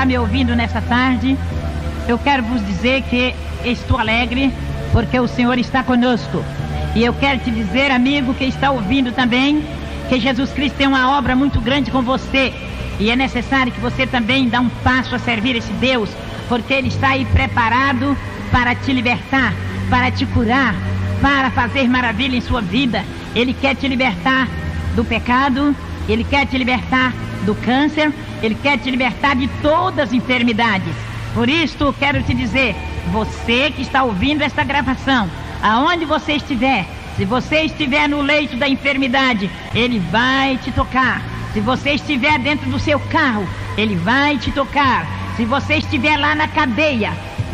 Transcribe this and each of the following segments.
está me ouvindo nessa tarde, eu quero vos dizer que estou alegre porque o Senhor está conosco. E eu quero te dizer, amigo que está ouvindo também, que Jesus Cristo tem uma obra muito grande com você. E é necessário que você também dê um passo a servir esse Deus, porque Ele está aí preparado para te libertar, para te curar, para fazer maravilha em sua vida. Ele quer te libertar do pecado, Ele quer te libertar do câncer, Ele quer te libertar de todas as enfermidades. Por isso, quero te dizer, você que está ouvindo esta gravação, aonde você estiver, se você estiver no leito da enfermidade, Ele vai te tocar. Se você estiver dentro do seu carro, Ele vai te tocar. Se você estiver lá na cadeia,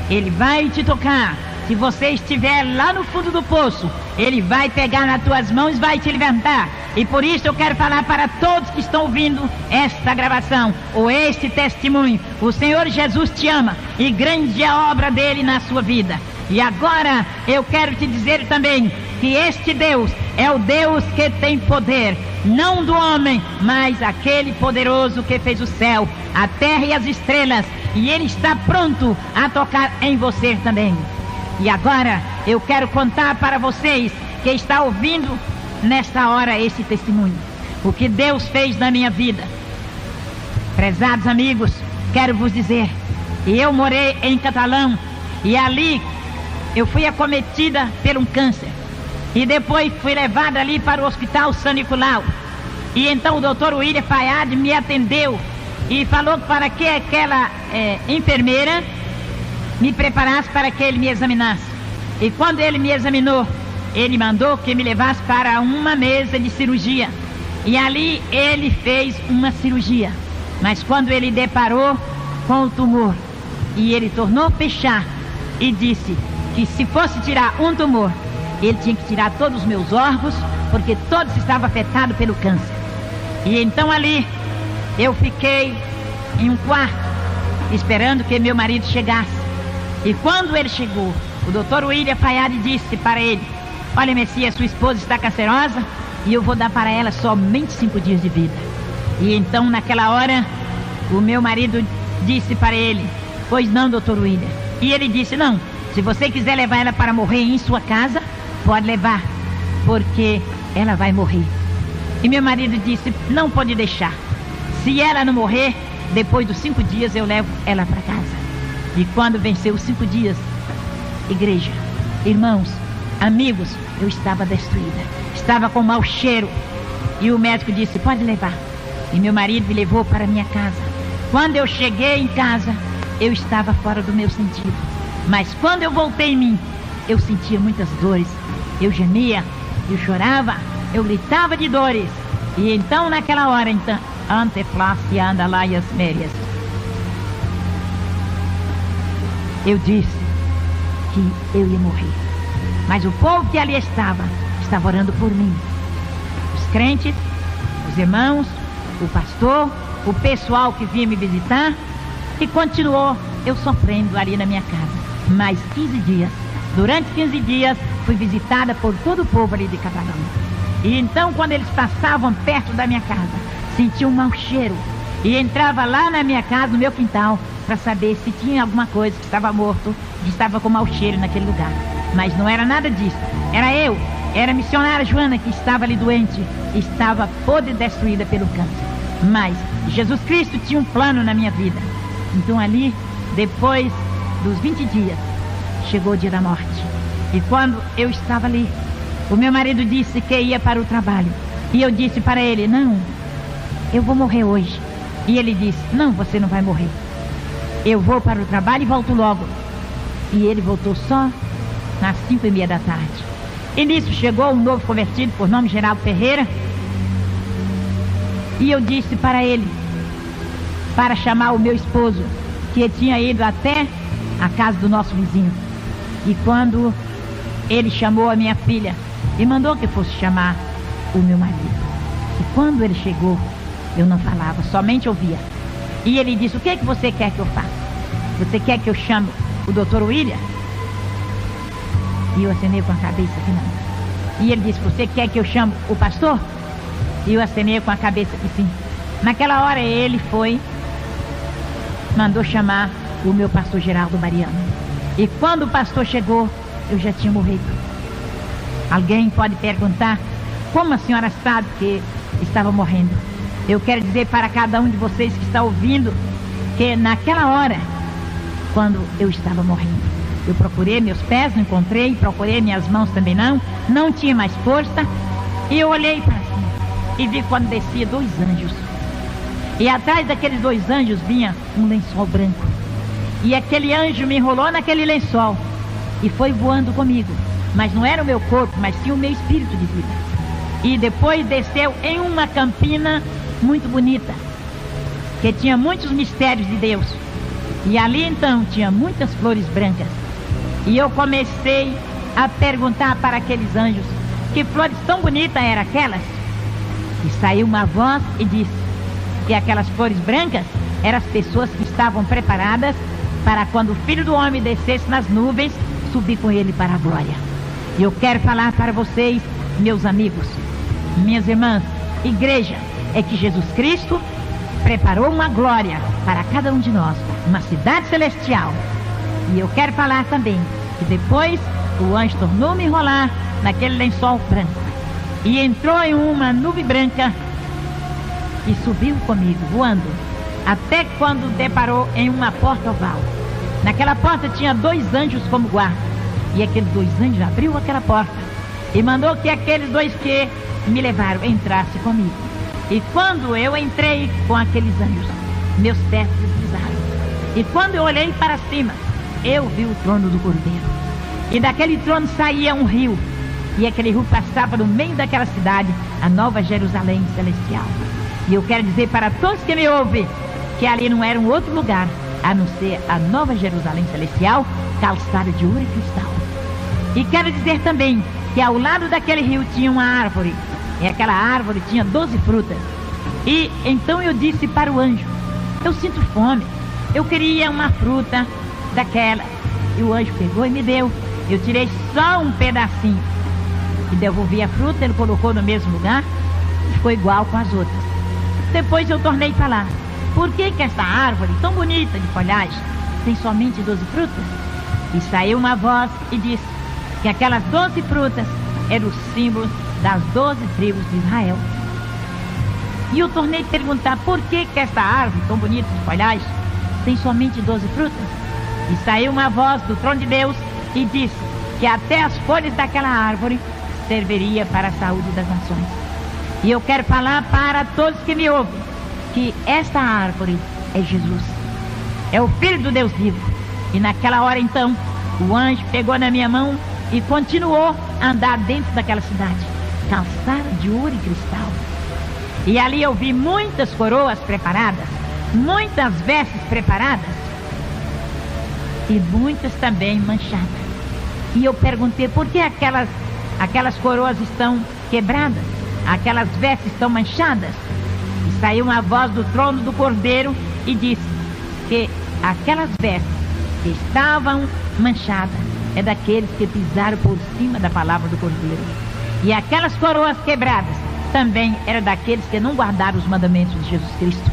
Ele vai te tocar. Se você estiver lá no fundo do poço, Ele vai pegar nas tuas mãos e vai te levantar. E por isso eu quero falar para todos que estão ouvindo esta gravação, ou este testemunho: o Senhor Jesus te ama e grande é a obra dele na sua vida. E agora eu quero te dizer também que este Deus é o Deus que tem poder, não do homem, mas aquele poderoso que fez o céu, a terra e as estrelas, e Ele está pronto a tocar em você também. E agora eu quero contar para vocês que está ouvindo nesta hora esse testemunho, o que Deus fez na minha vida. Prezados amigos, quero vos dizer, eu morei em Catalão e ali eu fui acometida por um câncer. E depois fui levada ali para o Hospital San Nicolau. E então o Dr. William Fayad me atendeu e falou para que aquela enfermeira me preparasse para que ele me examinasse. E quando ele me examinou, ele mandou que me levasse para uma mesa de cirurgia. E ali ele fez uma cirurgia. Mas quando ele deparou com o tumor, e ele tornou fechar, e disse que se fosse tirar um tumor, ele tinha que tirar todos os meus órgãos, porque todos estavam afetados pelo câncer. E então ali eu fiquei em um quarto, esperando que meu marido chegasse. E quando ele chegou, o Dr. William Fayad disse para ele: olha, Messias, sua esposa está cancerosa e eu vou dar para ela somente 5 dias de vida. E então naquela hora o meu marido disse para ele: pois não, Dr. William. E ele disse: não, se você quiser levar ela para morrer em sua casa, pode levar, porque ela vai morrer. E meu marido disse: não pode deixar. Se ela não morrer, depois dos 5 dias eu levo ela para casa. E quando venceu os 5 dias, igreja, irmãos, amigos, eu estava destruída, estava com mau cheiro. E o médico disse: pode levar. E meu marido me levou para minha casa. Quando eu cheguei em casa, eu estava fora do meu sentido. Mas quando eu voltei em mim, eu sentia muitas dores. Eu gemia, eu chorava, eu gritava de dores. E então naquela hora, então, anteflácia andalaias mérias, eu disse que eu ia morrer. Mas o povo que ali estava orando por mim. Os crentes, os irmãos, o pastor, o pessoal que vinha me visitar. E continuou eu sofrendo ali na minha casa. Mais 15 dias. Durante 15 dias fui visitada por todo o povo ali de Catalão. E então quando eles passavam perto da minha casa, sentia um mau cheiro. E entrava lá na minha casa, no meu quintal, para saber se tinha alguma coisa que estava morto, que estava com mau cheiro naquele lugar. Mas não era nada disso. Era a missionária Joana que estava ali doente, estava podre e destruída pelo câncer. Mas Jesus Cristo tinha um plano na minha vida. Então ali, depois dos 20 dias, chegou o dia da morte. E quando eu estava ali, o meu marido disse que ia para o trabalho. E eu disse para ele: não, eu vou morrer hoje. E ele disse: não, você não vai morrer. Eu vou para o trabalho e volto logo. E ele voltou só nas 5:30 da tarde. E nisso chegou um novo convertido, por nome Geraldo Ferreira. E eu disse para ele, para chamar o meu esposo, que tinha ido até a casa do nosso vizinho. E quando ele chamou a minha filha, e mandou que fosse chamar o meu marido. E quando ele chegou, eu não falava, somente ouvia. E ele disse: o que é que você quer que eu faça? Você quer que eu chame o Dr. William? E eu acenei com a cabeça que não. E ele disse: você quer que eu chame o pastor? E eu acenei com a cabeça que sim. Naquela hora ele foi mandou chamar o meu pastor Geraldo Mariano. E quando o pastor chegou, eu já tinha morrido. Alguém pode perguntar, como a senhora sabe que estava morrendo? Eu quero dizer para cada um de vocês que está ouvindo, que naquela hora, quando eu estava morrendo, eu procurei meus pés, não encontrei, procurei minhas mãos também não tinha mais força, e eu olhei para cima, e vi quando descia 2 anjos, e atrás daqueles 2 anjos vinha um lençol branco, e aquele anjo me enrolou naquele lençol, e foi voando comigo, mas não era o meu corpo, mas sim o meu espírito de vida, e depois desceu em uma campina muito bonita, que tinha muitos mistérios de Deus, e ali então tinha muitas flores brancas, e eu comecei a perguntar para aqueles anjos que flores tão bonitas eram aquelas, e saiu uma voz e disse que aquelas flores brancas eram as pessoas que estavam preparadas para quando o Filho do Homem descesse nas nuvens, subir com ele para a glória. E eu quero falar para vocês, meus amigos, minhas irmãs, igreja, é que Jesus Cristo preparou uma glória para cada um de nós, uma cidade celestial. E eu quero falar também que depois o anjo tornou-me enrolar naquele lençol branco e entrou em uma nuvem branca e subiu comigo, voando, até quando deparou em uma porta oval. Naquela porta tinha 2 anjos como guarda, e aqueles 2 anjos abriu aquela porta e mandou que aqueles 2 que me levaram entrassem comigo. E quando eu entrei com aqueles anjos, meus pés deslizaram. E quando eu olhei para cima, eu vi o trono do Cordeiro. E daquele trono saía um rio. E aquele rio passava no meio daquela cidade, a Nova Jerusalém Celestial. E eu quero dizer para todos que me ouvem, que ali não era um outro lugar, a não ser a Nova Jerusalém Celestial, calçada de ouro e cristal. E quero dizer também que ao lado daquele rio tinha uma árvore. E aquela árvore tinha 12 frutas. E então eu disse para o anjo, eu sinto fome, eu queria uma fruta daquela. E o anjo pegou e me deu. Eu tirei só um pedacinho e devolvi a fruta, ele colocou no mesmo lugar e ficou igual com as outras. Depois eu tornei a falar, por que essa árvore tão bonita de folhagem tem somente 12 frutas? E saiu uma voz e disse que aquelas 12 frutas eram os símbolos das 12 tribos de Israel. E eu tornei a perguntar, por que essa árvore tão bonita de folhagem tem somente 12 frutas? E saiu uma voz do trono de Deus e disse que até as folhas daquela árvore serviria para a saúde das nações. E eu quero falar para todos que me ouvem, que esta árvore é Jesus, é o Filho do Deus vivo. E naquela hora então, o anjo pegou na minha mão e continuou a andar dentro daquela cidade, calçada de ouro e cristal. E ali eu vi muitas coroas preparadas, muitas vestes preparadas, e muitas também manchadas. E eu perguntei, por que aquelas coroas estão quebradas? Aquelas vestes estão manchadas? E saiu uma voz do trono do Cordeiro e disse que aquelas vestes que estavam manchadas é daqueles que pisaram por cima da palavra do Cordeiro. E aquelas coroas quebradas também eram daqueles que não guardaram os mandamentos de Jesus Cristo.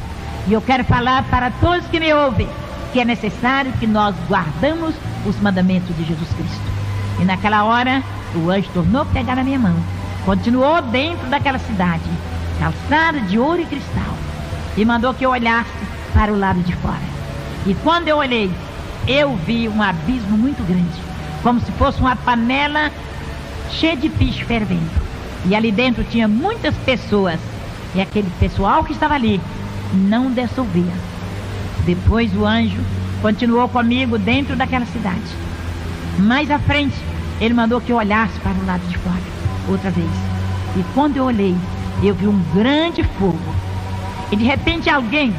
E eu quero falar para todos que me ouvem que é necessário que nós guardamos os mandamentos de Jesus Cristo. E naquela hora, o anjo tornou a pegar na minha mão, continuou dentro daquela cidade, calçada de ouro e cristal, e mandou que eu olhasse para o lado de fora. E quando eu olhei, eu vi um abismo muito grande, como se fosse uma panela cheia de piche fervendo. E ali dentro tinha muitas pessoas, e aquele pessoal que estava ali não dissolvia. Depois o anjo continuou comigo dentro daquela cidade. Mais à frente, ele mandou que eu olhasse para o lado de fora, outra vez. E quando eu olhei, eu vi um grande fogo. E de repente alguém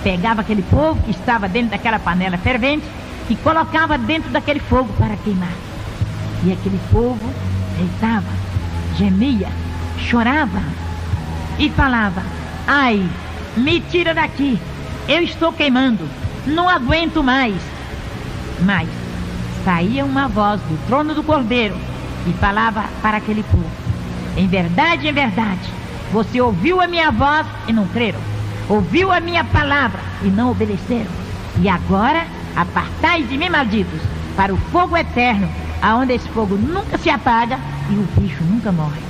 pegava aquele fogo que estava dentro daquela panela fervente e colocava dentro daquele fogo para queimar. E aquele povo deitava, gemia, chorava e falava, ai, me tira daqui, eu estou queimando, não aguento mais. Mas saía uma voz do trono do Cordeiro e falava para aquele povo, em verdade, você ouviu a minha voz e não creram, ouviu a minha palavra e não obedeceram. E agora, apartai de mim, malditos, para o fogo eterno, aonde esse fogo nunca se apaga e o bicho nunca morre.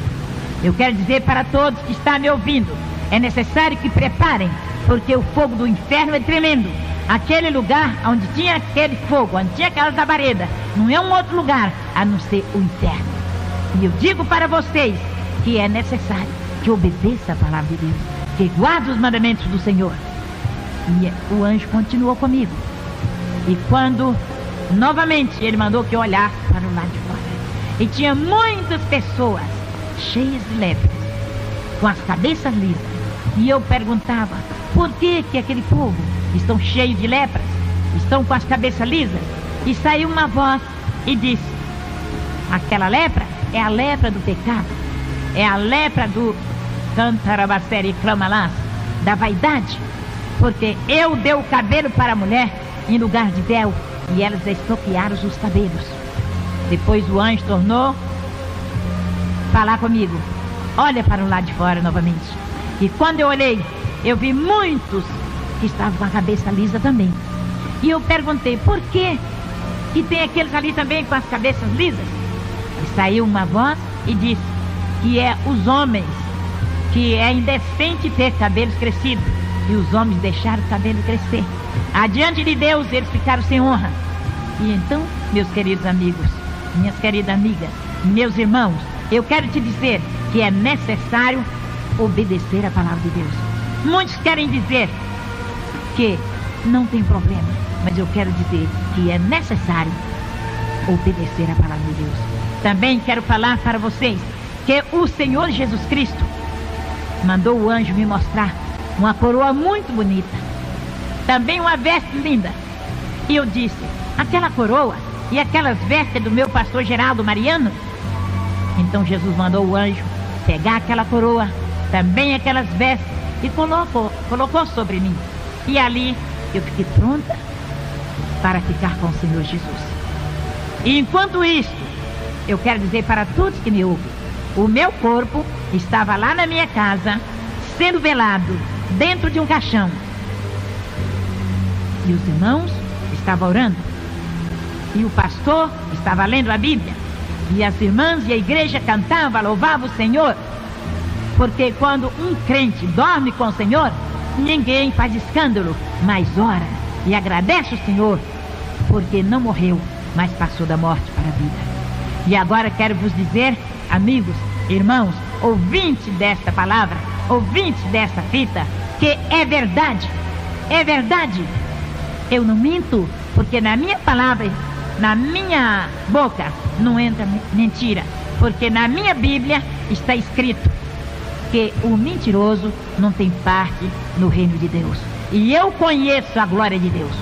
Eu quero dizer para todos que estão me ouvindo, é necessário que preparem, porque o fogo do inferno é tremendo. Aquele lugar onde tinha aquele fogo, onde tinha aquela labareda, não é um outro lugar a não ser o inferno. E eu digo para vocês que é necessário que obedeça a palavra de Deus, que guarde os mandamentos do Senhor. E o anjo continuou comigo. E quando novamente ele mandou que eu olhasse para o lado de fora, e tinha muitas pessoas cheias de lepras, com as cabeças lisas. E eu perguntava, por que aquele povo estão cheios de lepras, estão com as cabeças lisas? E saiu uma voz e disse, aquela lepra é a lepra do pecado, é a lepra do cantarabacere clamalás, da vaidade, porque eu dei o cabelo para a mulher em lugar de véu, e elas estoquearam os cabelos. Depois o anjo tornou falar comigo, olha para o lado de fora novamente. E quando eu olhei, eu vi muitos que estavam com a cabeça lisa também. E eu perguntei, por que tem aqueles ali também com as cabeças lisas? E saiu uma voz e disse que é os homens, que é indecente ter cabelos crescidos, e os homens deixaram o cabelo crescer. Adiante de Deus eles ficaram sem honra. E então, meus queridos amigos, minhas queridas amigas, meus irmãos, eu quero te dizer que é necessário obedecer a palavra de Deus. Muitos querem dizer que não tem problema, mas eu quero dizer que é necessário obedecer a palavra de Deus. Também quero falar para vocês que o Senhor Jesus Cristo mandou o anjo me mostrar uma coroa muito bonita, também uma veste linda. E eu disse, aquela coroa e aquelas vestes do meu pastor Geraldo Mariano? Então Jesus mandou o anjo pegar aquela coroa, também aquelas vestes, e colocou sobre mim. E ali eu fiquei pronta para ficar com o Senhor Jesus. E enquanto isso, eu quero dizer para todos que me ouvem, o meu corpo estava lá na minha casa, sendo velado dentro de um caixão. E os irmãos estavam orando. E o pastor estava lendo a Bíblia. E as irmãs e a igreja cantavam, louvavam o Senhor. Porque quando um crente dorme com o Senhor, ninguém faz escândalo, mas ora e agradece o Senhor, porque não morreu, mas passou da morte para a vida. E agora quero vos dizer, amigos, irmãos, ouvintes desta palavra, ouvintes desta fita, que é verdade, é verdade. Eu não minto, porque na minha palavra, na minha boca, não entra mentira, porque na minha Bíblia está escrito que o mentiroso não tem parte no reino de Deus. E eu conheço a glória de Deus.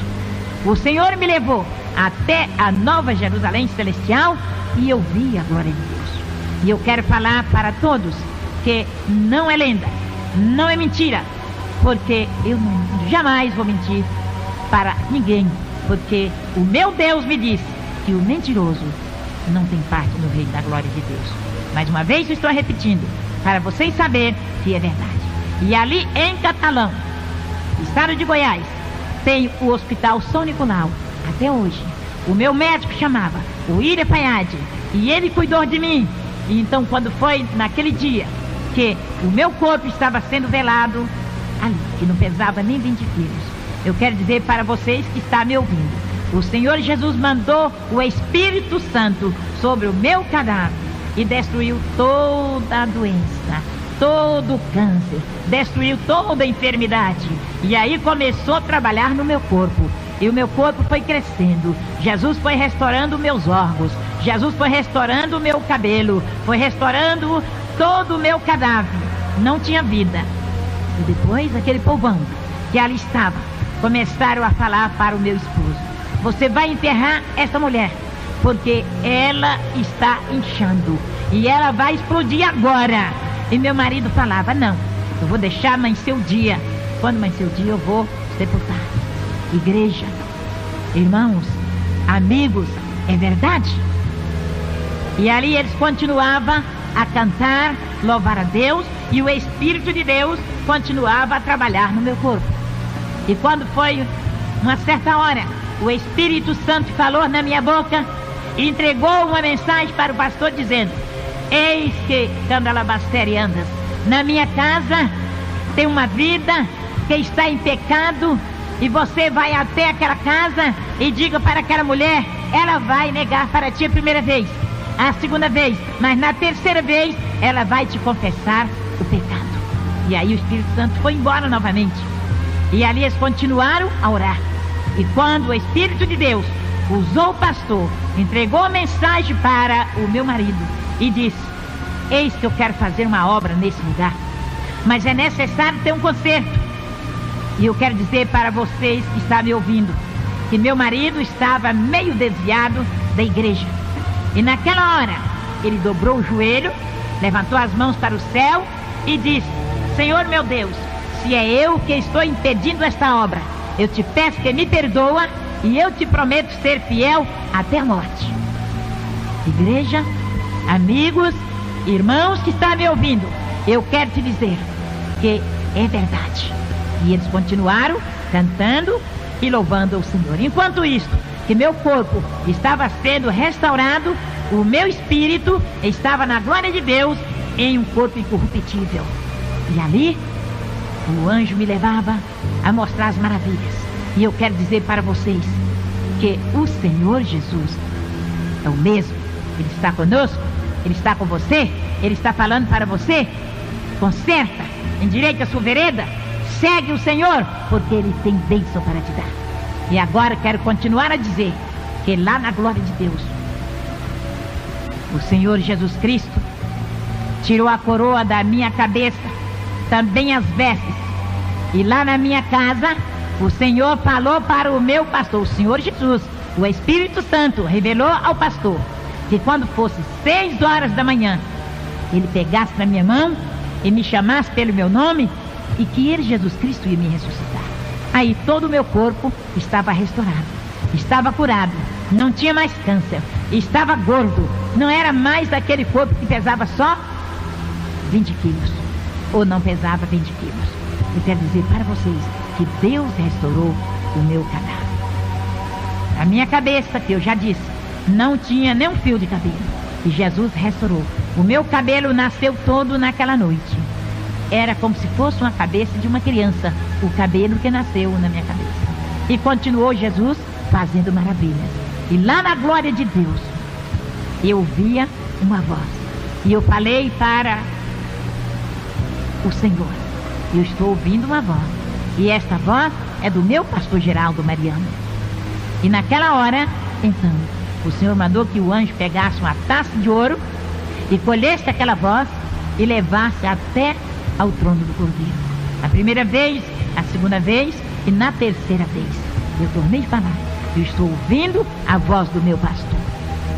O Senhor me levou até a Nova Jerusalém Celestial e eu vi a glória de Deus. E eu quero falar para todos que não é lenda, não é mentira, porque eu jamais vou mentir para ninguém, porque o meu Deus me disse que o mentiroso não tem parte no reino da glória de Deus. Mais uma vez eu estou repetindo, para vocês saberem que é verdade. E ali em Catalão, estado de Goiás, tem o Hospital São Nicolau. Até hoje, o meu médico chamava o Ira Paiade, e ele cuidou de mim. E então, quando foi naquele dia que o meu corpo estava sendo velado ali, que não pesava nem 20 quilos, eu quero dizer para vocês que estão me ouvindo, o Senhor Jesus mandou o Espírito Santo sobre o meu cadáver e destruiu toda a doença, todo o câncer, destruiu toda a enfermidade. E aí começou a trabalhar no meu corpo. E o meu corpo foi crescendo. Jesus foi restaurando meus órgãos. Jesus foi restaurando o meu cabelo. Foi restaurando todo o meu cadáver. Não tinha vida. E depois aquele povão que ali estava, começaram a falar para o meu esposo: você vai enterrar essa mulher, porque ela está inchando e ela vai explodir agora. E meu marido falava: não, eu vou deixar amanhecer o dia. Quando amanhecer o dia eu vou sepultar. Igreja, irmãos, amigos, é verdade. E ali eles continuavam a cantar, louvar a Deus, e o Espírito de Deus continuava a trabalhar no meu corpo. E quando foi uma certa hora, o Espírito Santo falou na minha boca e entregou uma mensagem para o pastor dizendo: eis que Candalabastere andas. Na minha casa tem uma vida que está em pecado, e você vai até aquela casa e diga para aquela mulher, ela vai negar para ti a primeira vez, a segunda vez, mas na terceira vez ela vai te confessar o pecado. E aí o Espírito Santo foi embora novamente, e ali eles continuaram a orar. E quando o Espírito de Deus usou o pastor, entregou a mensagem para o meu marido e disse: eis que eu quero fazer uma obra nesse lugar, mas é necessário ter um conserto. E eu quero dizer para vocês que estão me ouvindo, que meu marido estava meio desviado da igreja. E naquela hora, ele dobrou o joelho, levantou as mãos para o céu e disse: Senhor meu Deus, se é eu que estou impedindo esta obra, eu te peço que me perdoa e eu te prometo ser fiel até a morte. Igreja, amigos, irmãos que estão me ouvindo, eu quero te dizer que é verdade. E eles continuaram cantando e louvando o Senhor. Enquanto isso, que meu corpo estava sendo restaurado, o meu espírito estava na glória de Deus em um corpo incorruptível. E ali, o anjo me levava a mostrar as maravilhas. E eu quero dizer para vocês que o Senhor Jesus é o mesmo. Ele está conosco, Ele está com você, Ele está falando para você: conserta, endireita a sua vereda, segue o Senhor, porque Ele tem bênção para te dar. E agora quero continuar a dizer que lá na glória de Deus, o Senhor Jesus Cristo tirou a coroa da minha cabeça, também as vestes. E lá na minha casa, o Senhor falou para o meu pastor, o Senhor Jesus, o Espírito Santo revelou ao pastor que quando fosse 6 horas da manhã, ele pegasse na minha mão e me chamasse pelo meu nome, e que ele, Jesus Cristo, ia me ressuscitar. Aí todo o meu corpo estava restaurado, estava curado, não tinha mais câncer, estava gordo, não era mais daquele corpo que pesava só 20 quilos, ou não pesava 20 quilos. Eu quero dizer para vocês que Deus restaurou o meu cadáver. A minha cabeça, que eu já disse, não tinha nem um fio de cabelo, e Jesus restaurou. O meu cabelo nasceu todo naquela noite. Era como se fosse uma cabeça de uma criança, o cabelo que nasceu na minha cabeça. E continuou Jesus fazendo maravilhas. E lá na glória de Deus, eu via uma voz. E eu falei para o Senhor: eu estou ouvindo uma voz. E esta voz é do meu pastor Geraldo Mariano. E naquela hora, então, o Senhor mandou que o anjo pegasse uma taça de ouro e colhesse aquela voz e levasse até ao trono do Cordeiro. A primeira vez, a segunda vez e na terceira vez. Eu tornei de falar: eu estou ouvindo a voz do meu pastor.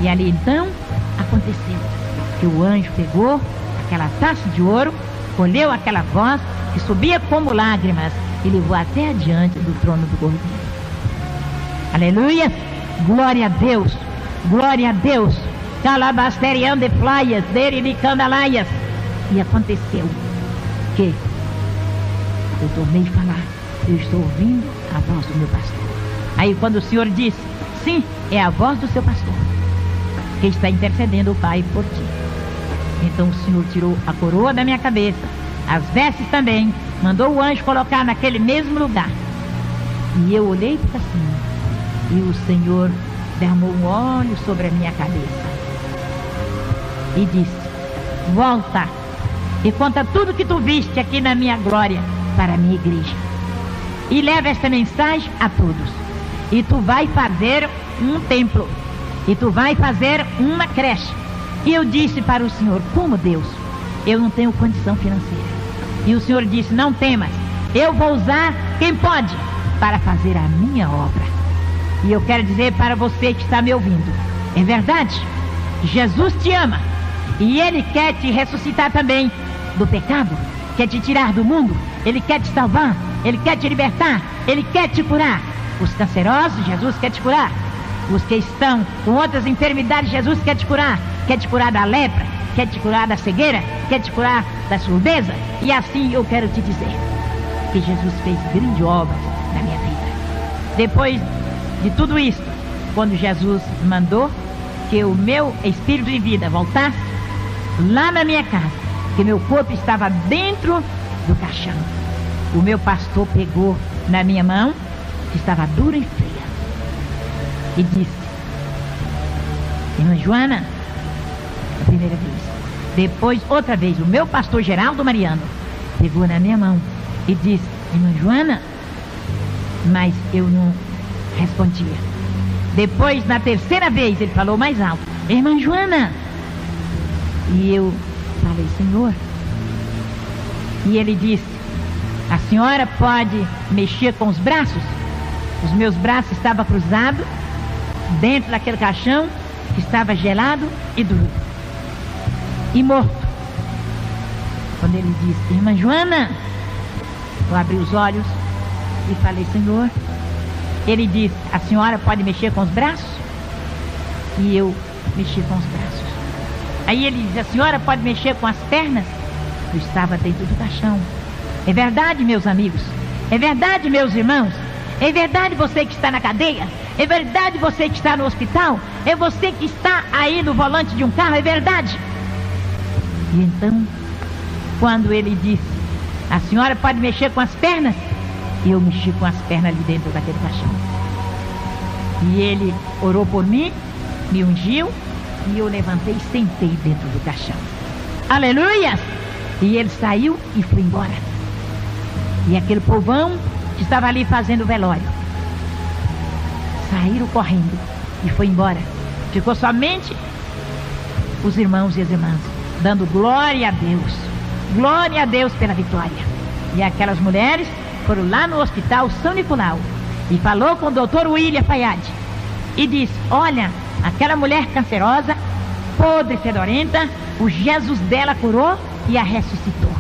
E ali então aconteceu que o anjo pegou aquela taça de ouro, colheu aquela voz que subia como lágrimas e levou até adiante do trono do Cordeiro. Aleluia! Glória a Deus! Glória a Deus! Calabasterian de playas, dele de candalaias. E aconteceu que eu tornei de falar: eu estou ouvindo a voz do meu pastor. Aí quando o Senhor disse: sim, é a voz do seu pastor que está intercedendo o Pai por ti. Então o Senhor tirou a coroa da minha cabeça, as vestes também, mandou o anjo colocar naquele mesmo lugar. E eu olhei para cima e o Senhor derramou um óleo sobre a minha cabeça e disse: volta e conta tudo que tu viste aqui na minha glória para a minha igreja. E leva esta mensagem a todos. E tu vai fazer um templo. E tu vai fazer uma creche. E eu disse para o Senhor: como Deus? Eu não tenho condição financeira. E o Senhor disse: não temas, eu vou usar quem pode para fazer a minha obra. E eu quero dizer para você que está me ouvindo: é verdade, Jesus te ama. E Ele quer te ressuscitar também do pecado, quer te tirar do mundo, Ele quer te salvar, Ele quer te libertar, Ele quer te curar. Os cancerosos, Jesus quer te curar. Os que estão com outras enfermidades, Jesus quer te curar da lepra, quer te curar da cegueira, quer te curar da surdeza. E assim eu quero te dizer que Jesus fez grandes obras na minha vida. Depois de tudo isso, quando Jesus mandou que o meu espírito de vida voltasse lá na minha casa, que meu corpo estava dentro do caixão, o meu pastor pegou na minha mão, que estava dura e fria, e disse: irmã Joana, a primeira vez. Depois, outra vez, o meu pastor Geraldo Mariano pegou na minha mão e disse: irmã Joana, mas eu não respondia. Depois, na terceira vez, ele falou mais alto: irmã Joana. E eu falei: Senhor. E ele disse: a senhora pode mexer com os braços? Os meus braços estavam cruzados dentro daquele caixão que estava gelado e duro e morto. Quando ele disse: irmã Joana, eu abri os olhos e falei: Senhor. Ele disse: a senhora pode mexer com os braços? E eu mexi com os braços. Aí ele disse: a senhora pode mexer com as pernas? Eu estava dentro do caixão. É verdade, meus amigos? É verdade, meus irmãos? É verdade você que está na cadeia? É verdade você que está no hospital? É você que está aí no volante de um carro? É verdade? E então, quando ele disse: a senhora pode mexer com as pernas? Eu mexi com as pernas ali dentro daquele caixão. E ele orou por mim, me ungiu, e eu levantei e sentei dentro do caixão. Aleluia! E ele saiu e foi embora. E aquele povão que estava ali fazendo o velório saíram correndo e foi embora. Ficou somente os irmãos e as irmãs dando glória a Deus. Glória a Deus pela vitória. E aquelas mulheres foram lá no hospital São Nicolau e falou com o doutor William Fayad e disse: olha, aquela mulher cancerosa, podre, fedorenta, o Jesus dela curou e a ressuscitou.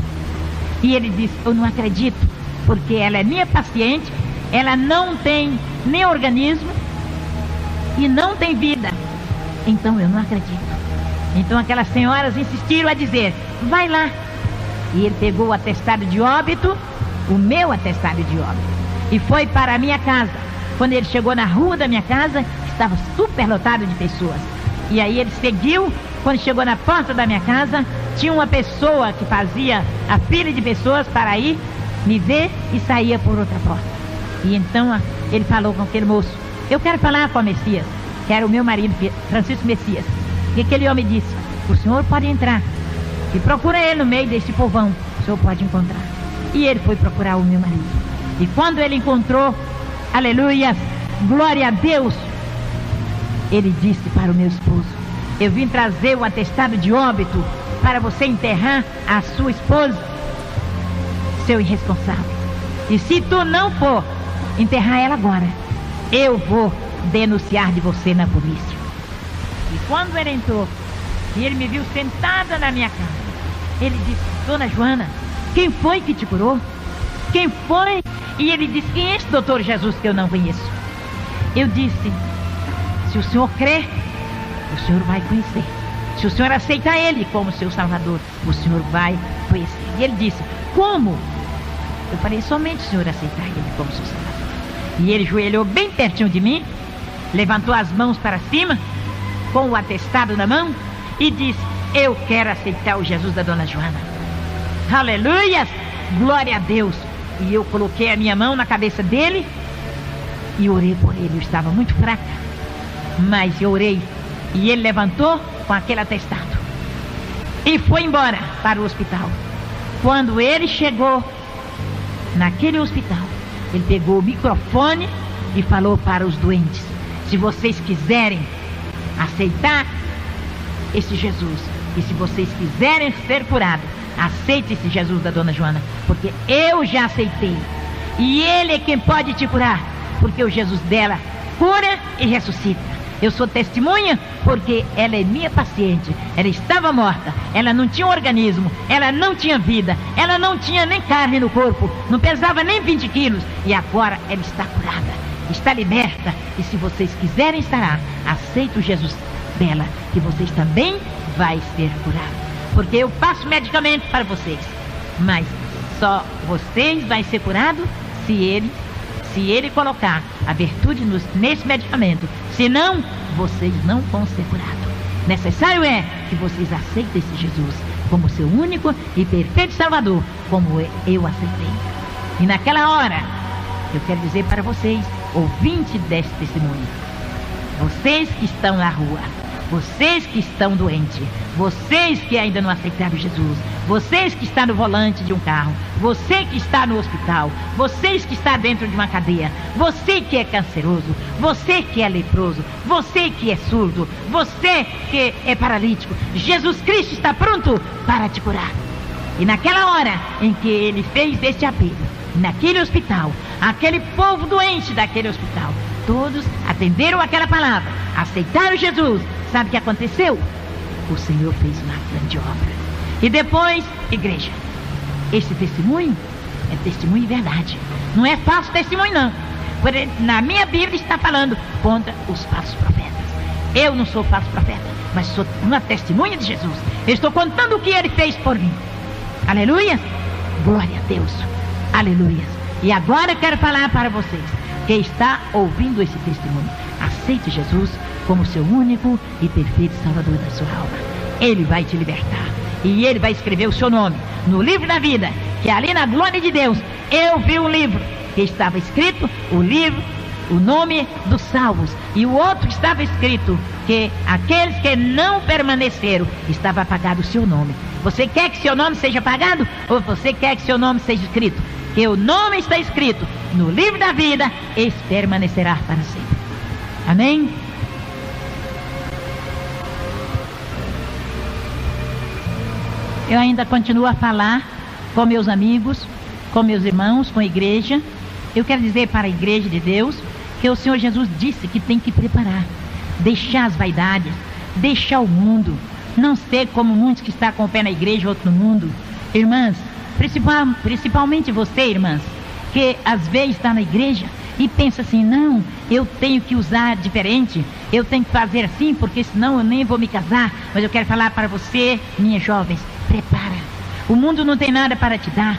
E ele disse: eu não acredito, porque ela é minha paciente, ela não tem nem organismo e não tem vida, então eu não acredito. Então aquelas senhoras insistiram a dizer: vai lá. E ele pegou o atestado de óbito, o meu atestado de óbito, e foi para a minha casa. Quando ele chegou na rua da minha casa, estava superlotado de pessoas. E aí ele seguiu. Quando chegou na porta da minha casa, tinha uma pessoa que fazia a fila de pessoas para ir me ver e saía por outra porta. E então ele falou com aquele moço: eu quero falar com o Messias, que era o meu marido, Francisco Messias. E aquele homem disse: o senhor pode entrar e procura ele no meio desse povão, o senhor pode encontrar. E ele foi procurar o meu marido. E quando ele encontrou, aleluia, glória a Deus, ele disse para o meu esposo: eu vim trazer o atestado de óbito para você enterrar a sua esposa, seu irresponsável. E se tu não for enterrar ela agora, eu vou denunciar de você na polícia. E quando ele entrou e ele me viu sentada na minha casa, ele disse: dona Joana, quem foi que te curou? Quem foi? E ele disse: quem é esse doutor Jesus que eu não conheço? Eu disse: se o senhor crer, o senhor vai conhecer. Se o senhor aceitar ele como seu salvador, o senhor vai conhecer. E ele disse: como? Eu falei: somente o senhor aceitar ele como seu salvador. E ele joelhou bem pertinho de mim, levantou as mãos para cima, com o atestado na mão, e disse: eu quero aceitar o Jesus da dona Joana. Aleluia! Glória a Deus! E eu coloquei a minha mão na cabeça dele e orei por ele. Eu estava muito fraca, mas eu orei. E ele levantou com aquele atestado e foi embora para o hospital. Quando ele chegou naquele hospital, ele pegou o microfone e falou para os doentes: se vocês quiserem aceitar esse Jesus, e se vocês quiserem ser curados, aceite esse Jesus da dona Joana, porque eu já aceitei, e ele é quem pode te curar, porque o Jesus dela cura e ressuscita. Eu sou testemunha porque ela é minha paciente. Ela estava morta, ela não tinha organismo, ela não tinha vida, ela não tinha nem carne no corpo, não pesava nem 20 quilos, e agora ela está curada, está liberta. E se vocês quiserem estar, aceite o Jesus dela, que vocês também vai ser curados, porque eu passo medicamento para vocês, mas só vocês vai ser curado se se ele colocar a virtude nesse medicamento. Senão, vocês não vão ser curados. Necessário é que vocês aceitem esse Jesus como seu único e perfeito Salvador, como eu aceitei. E naquela hora, eu quero dizer para vocês, ouvintes deste testemunho, vocês que estão na rua, vocês que estão doentes, vocês que ainda não aceitaram Jesus, vocês que estão no volante de um carro, você que está no hospital, vocês que está dentro de uma cadeia, você que é canceroso, você que é leproso, você que é surdo, você que é paralítico, Jesus Cristo está pronto para te curar. E naquela hora em que ele fez este apelo, naquele hospital, aquele povo doente daquele hospital, todos atenderam aquela palavra, aceitaram Jesus. Sabe o que aconteceu? O Senhor fez uma grande obra. E depois, igreja, esse testemunho é testemunho de verdade. Não é falso testemunho, não. Porque na minha Bíblia está falando contra os falsos profetas. Eu não sou falso profeta, mas sou uma testemunha de Jesus. Eu estou contando o que ele fez por mim. Aleluia! Glória a Deus. Aleluia. E agora eu quero falar para vocês que está ouvindo esse testemunho. Aceite Jesus como seu único e perfeito Salvador da sua alma. Ele vai te libertar. E ele vai escrever o seu nome no livro da vida. Que ali na glória de Deus, eu vi um livro que estava escrito, o livro, o nome dos salvos. E o outro estava escrito que aqueles que não permaneceram, estava apagado o seu nome. Você quer que seu nome seja apagado? Ou você quer que seu nome seja escrito? Que o nome está escrito no livro da vida, esse permanecerá para sempre. Amém? Eu ainda continuo a falar com meus amigos, com meus irmãos, com a igreja. Eu quero dizer para a igreja de Deus que o Senhor Jesus disse que tem que preparar, deixar as vaidades, deixar o mundo, não ser como muitos que estão com o pé na igreja, outro no mundo. Irmãs, principalmente você, irmãs, que às vezes está na igreja e pensa assim, não, eu tenho que usar diferente, eu tenho que fazer assim, porque senão eu nem vou me casar. Mas eu quero falar para você, minhas jovens, prepara. O mundo não tem nada para te dar,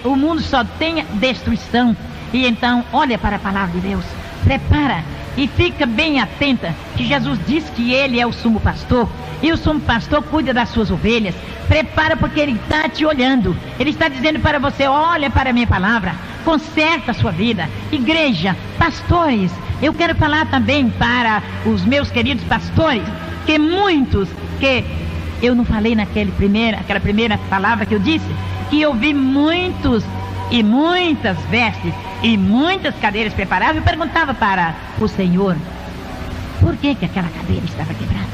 o mundo só tem destruição. E então, olha para a palavra de Deus, prepara e fica bem atenta, que Jesus diz que ele é o sumo pastor, e o sumo pastor cuida das suas ovelhas. Prepara, porque ele está te olhando, ele está dizendo para você, olha para a minha palavra, conserta a sua vida. Igreja, pastores, eu quero falar também para os meus queridos pastores, que muitos, que eu não falei aquela primeira palavra que eu disse, que eu vi muitos e muitas vestes e muitas cadeiras preparadas. Eu perguntava para o Senhor, por que aquela cadeira estava quebrada?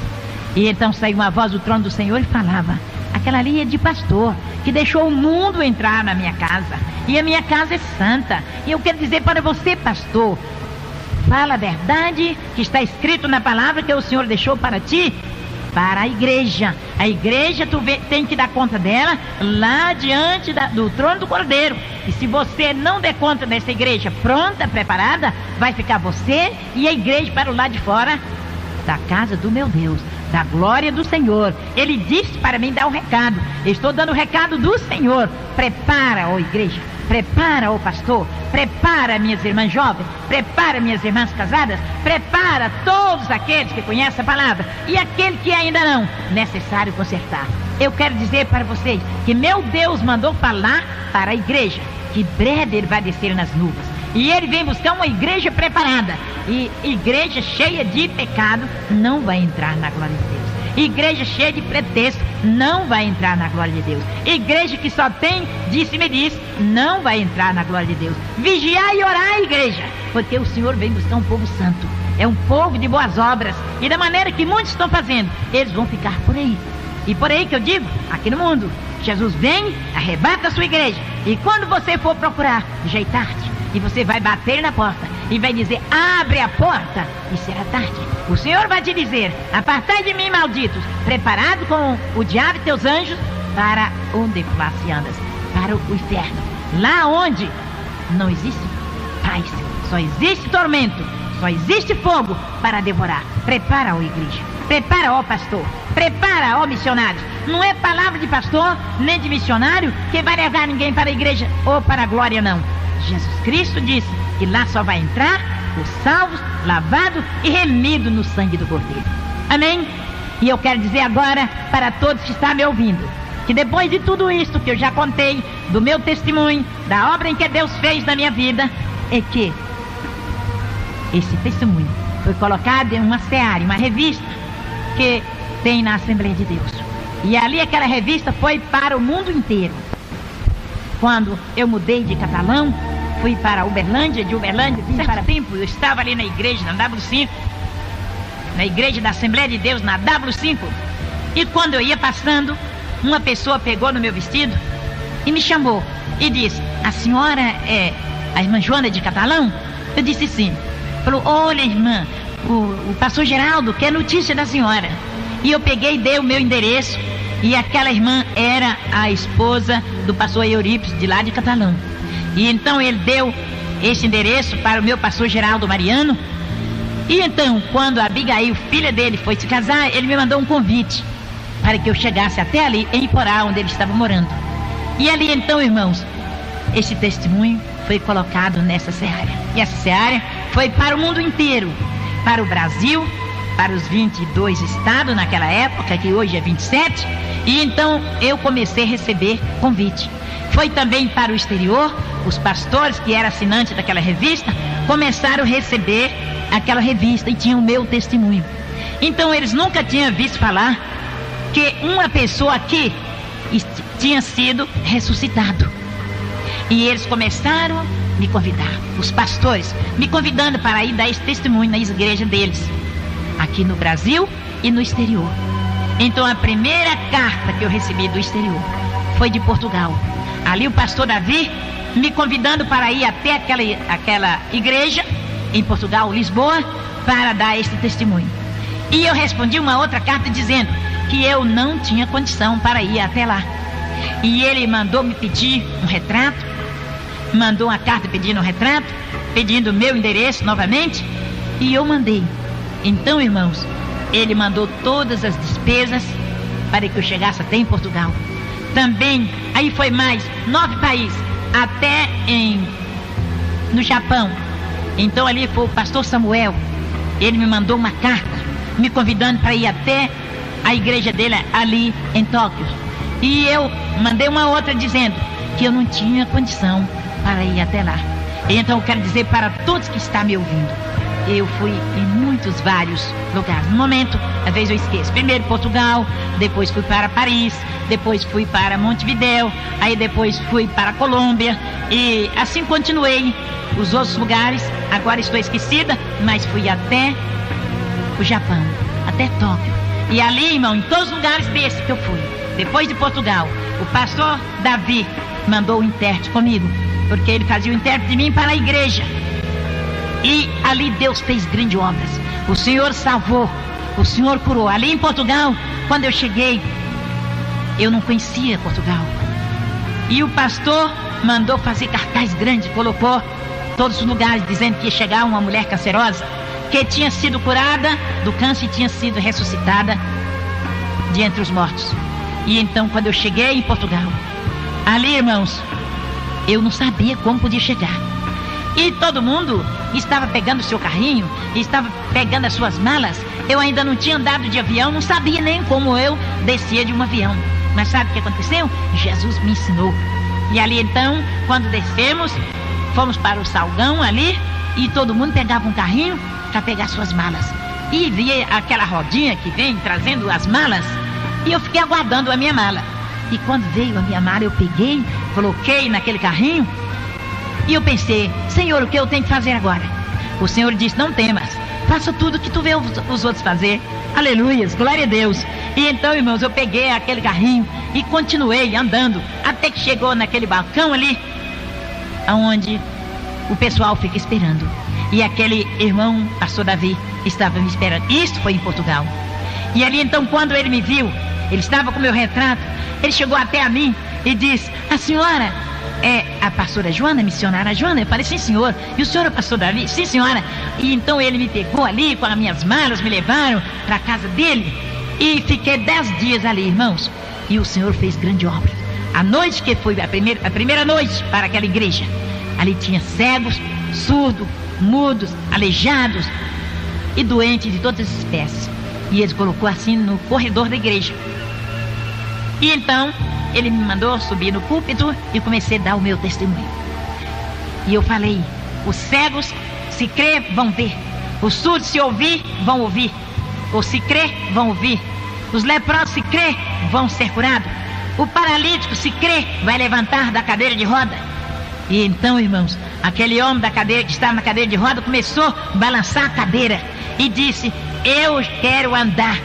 E então saiu uma voz do trono do Senhor e falava, aquela ali é de pastor, que deixou o mundo entrar na minha casa, e a minha casa é santa. E eu quero dizer para você, pastor, fala a verdade que está escrito na palavra que o Senhor deixou para ti, para a igreja. A igreja tem que dar conta dela lá diante do trono do Cordeiro. E se você não der conta dessa igreja pronta, preparada, vai ficar você e a igreja para o lado de fora da casa do meu Deus, da glória do Senhor. Ele disse para mim dar um recado. Eu estou dando o recado do Senhor. Prepara, ó igreja, prepara, ó pastor, prepara minhas irmãs jovens, prepara minhas irmãs casadas, prepara todos aqueles que conhecem a palavra, e aquele que ainda não, necessário consertar. Eu quero dizer para vocês que meu Deus mandou falar para a igreja, que breve ele vai descer nas nuvens, e ele vem buscar uma igreja preparada. E igreja cheia de pecado não vai entrar na glória de Deus. Igreja cheia de pretexto não vai entrar na glória de Deus. Igreja que só tem disse-me disse não vai entrar na glória de Deus. Vigiar e orar, igreja, porque o Senhor vem buscar um povo santo. É um povo de boas obras. E da maneira que muitos estão fazendo, eles vão ficar por aí. E por aí que eu digo, aqui no mundo, Jesus vem, arrebata a sua igreja. E quando você for procurar, já é tarde. E você vai bater na porta e vai dizer, abre a porta, e será tarde. O Senhor vai te dizer, apartai de mim, malditos, preparado com o diabo e teus anjos, para onde andas? Para o inferno, lá onde não existe paz, só existe tormento, só existe fogo para devorar. Prepara, ó igreja, prepara, ó pastor, prepara, ó missionário. Não é palavra de pastor nem de missionário que vai levar ninguém para a igreja ou para a glória, não. Jesus Cristo disse que lá só vai entrar os salvos, lavados e remidos no sangue do Cordeiro. Amém? E eu quero dizer agora para todos que estão me ouvindo, que depois de tudo isso que eu já contei, do meu testemunho, da obra em que Deus fez na minha vida, é que esse testemunho foi colocado em uma seara, uma revista que tem na Assembleia de Deus. E ali aquela revista foi para o mundo inteiro. Quando eu mudei de Catalão, fui para Uberlândia, de Uberlândia vim para tempo, eu estava ali na igreja, na W5, na igreja da Assembleia de Deus, na W5, e quando eu ia passando, uma pessoa pegou no meu vestido e me chamou e disse: a senhora é a irmã Joana de Catalão? Eu disse sim. Falou: olha, irmã, o pastor Geraldo quer notícia da senhora. E eu peguei e dei o meu endereço, e aquela irmã era a esposa do pastor Eurípides, de lá de Catalão. E então ele deu esse endereço para o meu pastor Geraldo Mariano. E então, quando a Abigail, filha dele, foi se casar, ele me mandou um convite para que eu chegasse até ali, em Iporá, onde ele estava morando. E ali então, irmãos, esse testemunho foi colocado nessa seara. E essa seara foi para o mundo inteiro, para o Brasil, para os 22 estados naquela época, que hoje é 27. E então eu comecei a receber convite. Foi também para o exterior. Os pastores que eram assinantes daquela revista começaram a receber aquela revista e tinham o meu testemunho. Então eles nunca tinham visto falar que uma pessoa aqui tinha sido ressuscitado. E eles começaram a me convidar, os pastores, me convidando para ir dar esse testemunho na igreja deles, aqui no Brasil e no exterior. Então a primeira carta que eu recebi do exterior foi de Portugal. Ali o pastor Davi me convidando para ir até aquela igreja em Portugal, Lisboa, para dar esse testemunho. E eu respondi uma outra carta dizendo que eu não tinha condição para ir até lá. E ele mandou me pedir um retrato, mandou uma carta pedindo um retrato, pedindo o meu endereço novamente, e eu mandei. Então, irmãos, ele mandou todas as despesas para que eu chegasse até em Portugal. Também, aí foi mais 9 países, até no Japão. Então ali foi o pastor Samuel, ele me mandou uma carta, me convidando para ir até a igreja dele ali em Tóquio. E eu mandei uma outra dizendo que eu não tinha condição para ir até lá. Então eu quero dizer para todos que estão me ouvindo, eu fui em vários lugares. No momento, às vezes eu esqueço. Primeiro Portugal, depois fui para Paris, depois fui para Montevidéu, aí depois fui para Colômbia, e assim continuei os outros lugares. Agora estou esquecida, mas fui até o Japão, até Tóquio. E ali, irmão, em todos os lugares desses que eu fui, depois de Portugal, o pastor Davi mandou o intérprete comigo, porque ele fazia o intérprete de mim para a igreja. E ali Deus fez grandes obras. O Senhor salvou, o Senhor curou. Ali em Portugal, quando eu cheguei, eu não conhecia Portugal. E o pastor mandou fazer cartaz grande, colocou todos os lugares, dizendo que ia chegar uma mulher cancerosa, que tinha sido curada do câncer e tinha sido ressuscitada de entre os mortos. E então, quando eu cheguei em Portugal, ali, irmãos, eu não sabia como podia chegar. E todo mundo estava pegando o seu carrinho, estava pegando as suas malas. Eu ainda não tinha andado de avião, não sabia nem como eu descia de um avião. Mas sabe o que aconteceu? Jesus me ensinou. E ali então, quando descemos, fomos para o Salgão ali, e todo mundo pegava um carrinho para pegar suas malas. E via aquela rodinha que vem trazendo as malas, e eu fiquei aguardando a minha mala. E quando veio a minha mala, eu peguei, coloquei naquele carrinho, e eu pensei: Senhor, o que eu tenho que fazer agora? O Senhor disse: não temas, faça tudo que tu vê os outros fazer. Aleluias, glória a Deus. E então, irmãos, eu peguei aquele carrinho e continuei andando, até que chegou naquele balcão ali, onde o pessoal fica esperando. E aquele irmão, pastor Davi, estava me esperando. Isso foi em Portugal. E ali então, quando ele me viu, ele estava com meu retrato, ele chegou até a mim e disse: a senhora é a pastora Joana, missionária Joana? Eu falei: sim, senhor. E o senhor é o pastor Davi? Sim, senhora. E então ele me pegou ali com as minhas malas, me levaram para a casa dele, e fiquei 10 dias ali, irmãos. E o Senhor fez grande obra. A noite que foi a primeira noite para aquela igreja, ali tinha cegos, surdos, mudos, aleijados e doentes de todas as espécies. E ele colocou assim no corredor da igreja. E então ele me mandou subir no púlpito e comecei a dar o meu testemunho. E eu falei: os cegos, se crer, vão ver. Os surdos, se ouvir, vão ouvir. Ou se crer, vão ouvir. Os leprosos, se crer, vão ser curados. O paralítico, se crer, vai levantar da cadeira de roda. E então, irmãos, aquele homem da cadeira, que estava na cadeira de roda, começou a balançar a cadeira e disse: eu quero andar.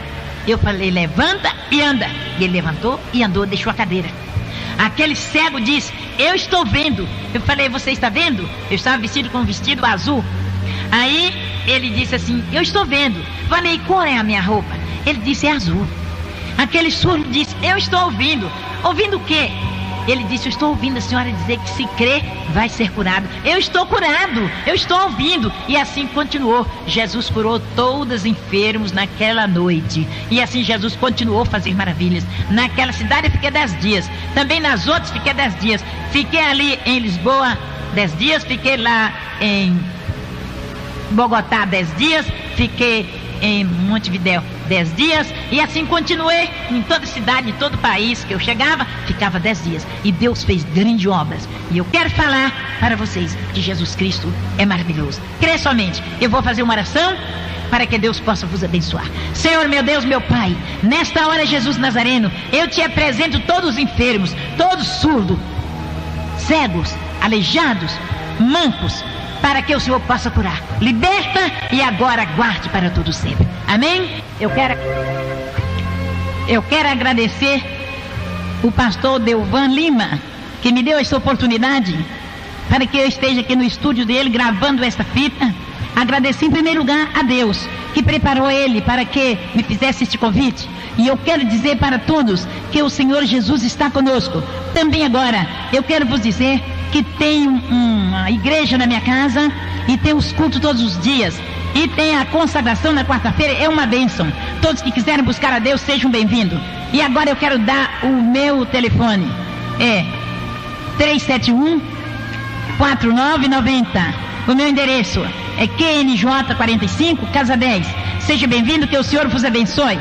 Eu falei: levanta e anda. E ele levantou e andou, deixou a cadeira. Aquele cego disse: eu estou vendo. Eu falei: você está vendo? Eu estava vestido com um vestido azul. Aí ele disse assim: eu estou vendo. Falei: qual é a minha roupa? Ele disse: é azul. Aquele surdo disse: eu estou ouvindo. Ouvindo o quê? Ele disse: eu estou ouvindo a senhora dizer que se crer vai ser curado. Eu estou curado, eu estou ouvindo. E assim continuou. Jesus curou todos os enfermos naquela noite. E assim Jesus continuou a fazer maravilhas. Naquela cidade eu fiquei 10 dias. Também nas outras fiquei 10 dias. Fiquei ali em Lisboa 10 dias. Fiquei lá em Bogotá 10 dias. Fiquei em Montevidéu 10 dias, e assim continuei em toda cidade, em todo país que eu chegava, ficava 10 dias, e Deus fez grandes obras. E eu quero falar para vocês que Jesus Cristo é maravilhoso. Crê somente. Eu vou fazer uma oração para que Deus possa vos abençoar. Senhor, meu Deus, meu Pai, nesta hora, Jesus Nazareno, eu te apresento todos os enfermos, todos surdos, cegos, aleijados, mancos, para que o Senhor possa curar. Liberta e agora guarde para todo sempre. Amém? Eu quero agradecer o pastor Delvan Lima, que me deu essa oportunidade para que eu esteja aqui no estúdio dele gravando esta fita. Agradecer em primeiro lugar a Deus, que preparou ele para que me fizesse este convite. E eu quero dizer para todos que o Senhor Jesus está conosco. Também agora eu quero vos dizer que tem uma igreja na minha casa e tem os cultos todos os dias e tem a consagração na quarta-feira. É uma bênção. Todos que quiserem buscar a Deus sejam bem-vindos. E agora eu quero dar o meu telefone. É 371-4990. O meu endereço é QNJ 45, Casa 10. Seja bem-vindo, que o Senhor vos abençoe.